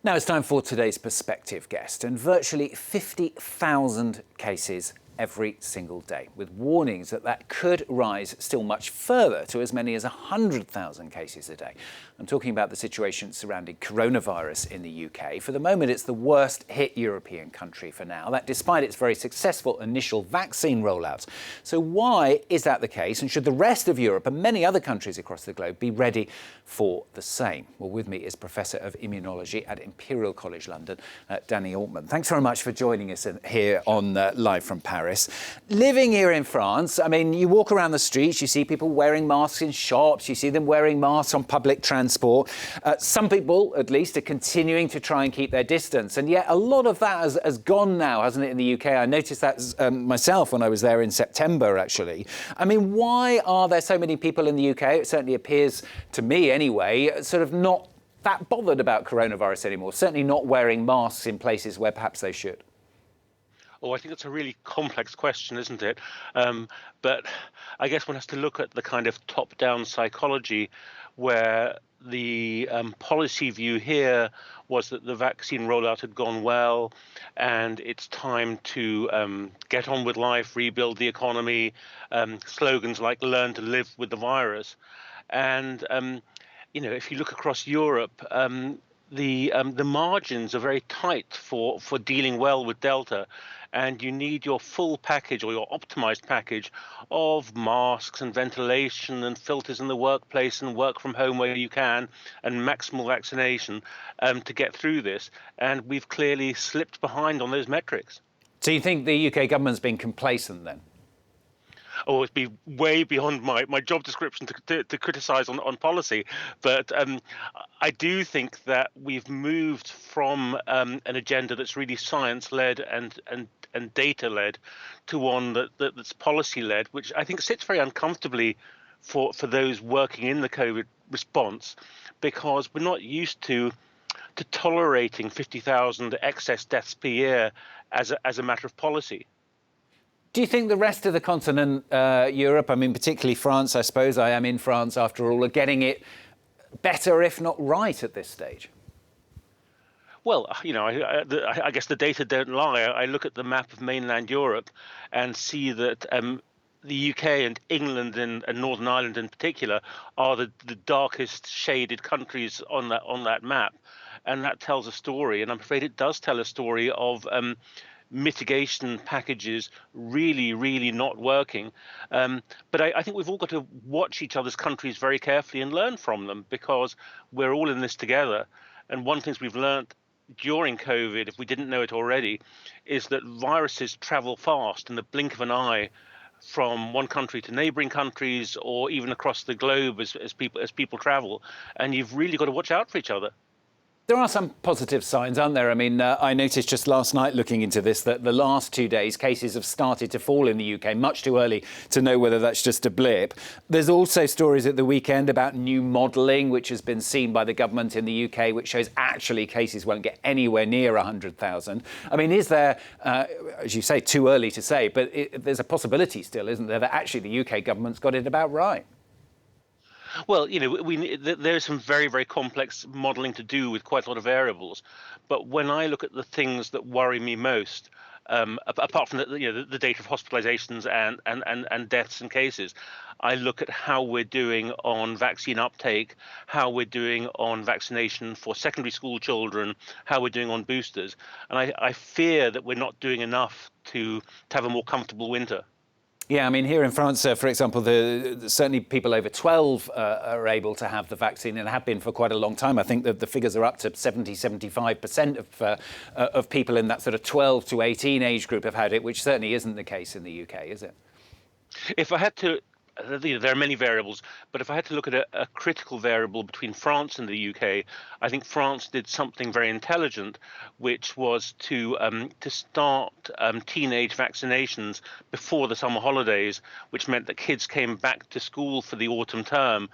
Now it's time for today's Perspective guest, and virtually 50,000 cases every single day, with warnings that that could rise still much further to as many as 100,000 cases a day. I'm talking about the situation surrounding coronavirus in the UK. For the moment, it's the worst hit European country for now, that despite its very successful initial vaccine rollouts. So why is that the case? And should the rest of Europe and many other countries across the globe be ready for the same? Well, with me is Professor of Immunology at Imperial College London, Danny Altman. Thanks very much for joining us here on Live from Paris. Living here in France, I mean, you walk around the streets, you see people wearing masks in shops, you see them wearing masks on public transport. Some people, at least, are continuing to try and keep their distance. And yet a lot of that has gone now, hasn't it, in the UK? I noticed that myself when I was there in September, actually. I mean, why are there so many people in the UK, it certainly appears to me anyway, sort of not that bothered about coronavirus anymore, certainly not wearing masks in places where perhaps they should? Oh, I think it's a really complex question, isn't it? But I guess one has to look at the kind of top-down psychology where the policy view here was that the vaccine rollout had gone well and it's time to get on with life, rebuild the economy, slogans like learn to live with the virus. And, if you look across Europe, the margins are very tight for dealing well with Delta, and you need your full package or your optimized package of masks and ventilation and filters in the workplace and work from home where you can and maximal vaccination to get through this. And we've clearly slipped behind on those metrics. So you think the UK government's been complacent then? Oh, it'd be way beyond my job description to criticize on policy. But I do think that we've moved from an agenda that's really science-led and data-led to one that's policy-led, which I think sits very uncomfortably for those working in the COVID response, because we're not used to tolerating 50,000 excess deaths per year as a matter of policy. Do you think the rest of the continent, Europe, I mean, particularly France, I suppose I am in France after all, are getting it better, if not right, at this stage? Well, I guess the data don't lie. I look at the map of mainland Europe and see that the UK and England and Northern Ireland in particular are the darkest shaded countries on that map. And that tells a story. And I'm afraid it does tell a story of mitigation packages really, really not working. But I think we've all got to watch each other's countries very carefully and learn from them, because we're all in this together. And one of the things we've learned during COVID, if we didn't know it already, is that viruses travel fast in the blink of an eye from one country to neighboring countries or even across the globe as people travel. And you've really got to watch out for each other. There are some positive signs, aren't there? I mean, I noticed just last night looking into this that the last 2 days cases have started to fall in the UK, much too early to know whether that's just a blip. There's also stories at the weekend about new modelling, which has been seen by the government in the UK, which shows actually cases won't get anywhere near 100,000. I mean, is there, as you say, too early to say, but there's a possibility still, isn't there, that actually the UK government's got it about right? Well, there's some very, very complex modelling to do with quite a lot of variables. But when I look at the things that worry me most, apart from the data of hospitalizations and deaths and cases, I look at how we're doing on vaccine uptake, how we're doing on vaccination for secondary school children, how we're doing on boosters. And I fear that we're not doing enough to have a more comfortable winter. Yeah, I mean, here in France, for example, certainly people over 12 are able to have the vaccine and have been for quite a long time. I think that the figures are up to 75% of people in that sort of 12 to 18 age group have had it, which certainly isn't the case in the UK, is it? If I had to, there are many variables, but if I had to look at a critical variable between France and the UK, I think France did something very intelligent, which was to start teenage vaccinations before the summer holidays, which meant that kids came back to school for the autumn term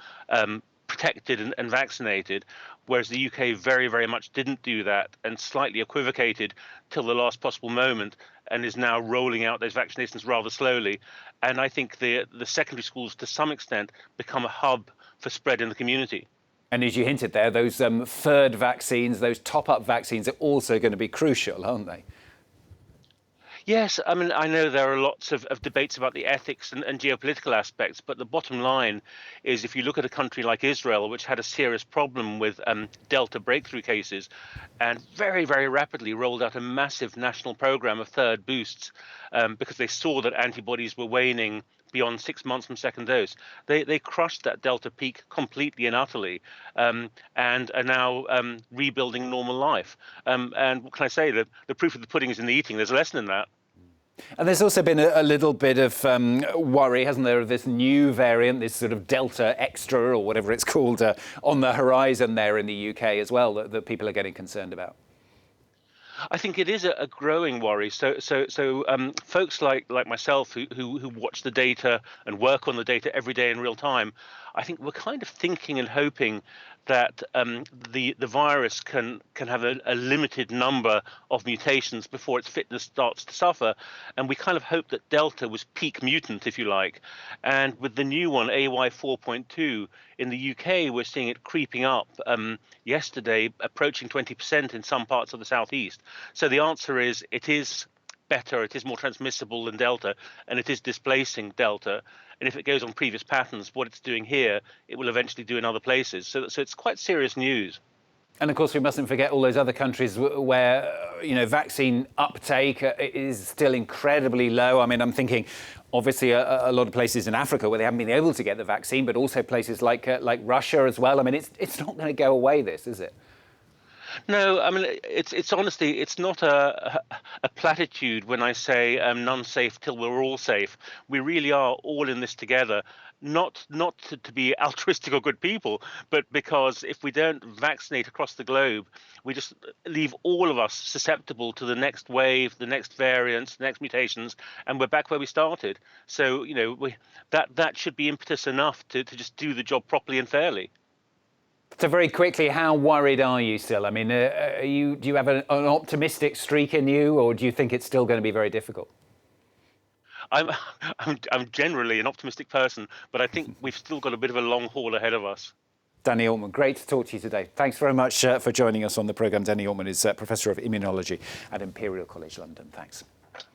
protected and vaccinated, whereas the UK very, very much didn't do that and slightly equivocated till the last possible moment and is now rolling out those vaccinations rather slowly. And I think the secondary schools, to some extent, become a hub for spread in the community. And as you hinted there, those third vaccines, those top-up vaccines are also going to be crucial, aren't they? Yes, I mean, I know there are lots of debates about the ethics and geopolitical aspects, but the bottom line is if you look at a country like Israel, which had a serious problem with Delta breakthrough cases and very, very rapidly rolled out a massive national program of third boosts because they saw that antibodies were waning beyond 6 months from second dose. They crushed that Delta peak completely and utterly and are now rebuilding normal life. And what can I say? The proof of the pudding is in the eating. There's a lesson in that. And there's also been a little bit of worry, hasn't there, of this new variant, this sort of Delta Extra or whatever it's called, on the horizon there in the UK as well, that people are getting concerned about. I think it is a growing worry. So folks like myself who watch the data and work on the data every day in real time, I think we're kind of thinking and hoping that the virus can have a limited number of mutations before its fitness starts to suffer, and we kind of hope that Delta was peak mutant, if you like, and with the new one AY4.2 in the UK, we're seeing it creeping up. Yesterday, approaching 20% in some parts of the southeast. So the answer is it is better, it is more transmissible than Delta, and it is displacing Delta. And if it goes on previous patterns, what it's doing here, it will eventually do in other places. So it's quite serious news. And of course, we mustn't forget all those other countries where, vaccine uptake is still incredibly low. I mean, I'm thinking, obviously, a lot of places in Africa where they haven't been able to get the vaccine, but also places like Russia as well. I mean, it's not going to go away, this, is it? No, I mean it's honestly it's not a platitude when I say none safe till we're all safe. We really are all in this together, not to be altruistic or good people, but because if we don't vaccinate across the globe, we just leave all of us susceptible to the next wave, the next variants, the next mutations, and we're back where we started. So that should be impetus enough to just do the job properly and fairly. So very quickly, how worried are you still? I mean, do you have an optimistic streak in you, or do you think it's still going to be very difficult? I'm generally an optimistic person, but I think we've still got a bit of a long haul ahead of us. Danny Altman, great to talk to you today. Thanks very much for joining us on the programme. Danny Altman is Professor of Immunology at Imperial College London. Thanks.